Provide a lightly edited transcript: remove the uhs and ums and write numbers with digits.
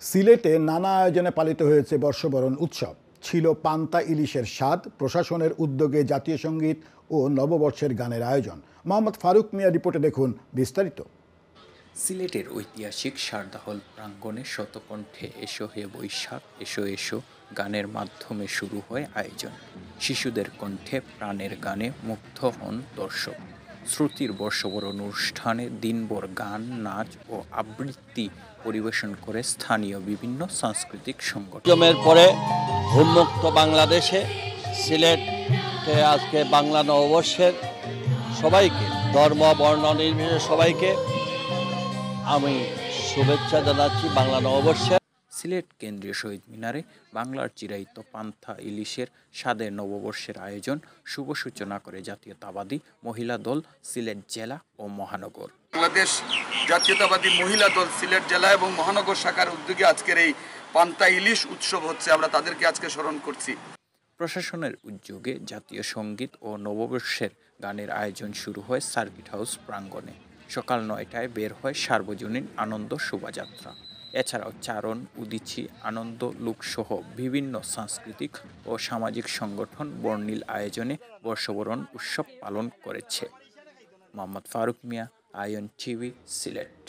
সিলেটে নানা আয়োজনে পালিত হয়েছে বর্ষবরণ উৎসব। ছিল পান্তা ইলিশের স্বাদ, প্রশাসনের উদ্যোগে জাতীয় সঙ্গীত ও নববর্ষের গানের আয়োজন। মোহাম্মদ ফারুক মিয়া রিপোর্টে দেখুন বিস্তারিত। সিলেটের ঐতিহাসিক শারদাহল প্রাঙ্গণে শতকণ্ঠে এসো হে বৈশাখ এসো এসো গানের মাধ্যমে শুরু হয় আয়োজন। শিশুদের কণ্ঠে প্রাণের গানে মুগ্ধ হন দর্শক। শ্রুতির বর্ষবরণ অনুষ্ঠানে দিনভর গান, নাচ ও আবৃত্তি পরিবেশন করে স্থানীয় বিভিন্ন সাংস্কৃতিক সংগঠন। পরে উন্মুক্ত বাংলাদেশে সিলেটে আজকে বাংলা নববর্ষের সবাইকে, ধর্ম বর্ণ নির্বিশেষে সবাইকে আমি শুভেচ্ছা জানাচ্ছি বাংলা নববর্ষে। সিলেট কেন্দ্রীয় শহীদ মিনারে বাংলার চিরায়ত পান্তা ইলিশের স্বাদের নববর্ষের আয়োজন শুভ সূচনা করে জাতীয়তাবাদী মহিলা দল সিলেট জেলা ও মহানগর। বাংলাদেশ জাতীয়তাবাদী মহিলা দল সিলেট জেলা এবং মহানগর শাখার উদ্যোগে আজকের এই পান্তা ইলিশ উৎসব হচ্ছে, আমরা তাদেরকে আজকে স্মরণ করছি। প্রশাসনের উদ্যোগে জাতীয় সঙ্গীত ও নববর্ষের গানের আয়োজন শুরু হয় সার্কিট হাউস প্রাঙ্গণে। সকাল 9টায় বের হয় সার্বজনীন আনন্দ শোভাযাত্রা। এছাড়াও চারণ, উদীচী, আনন্দ লুকসহ বিভিন্ন সাংস্কৃতিক ও সামাজিক সংগঠন বর্ণিল আয়োজনে বর্ষবরণ উৎসব পালন করেছে। মোহাম্মদ ফারুক মিয়া, আইএন টিভি, সিলেট।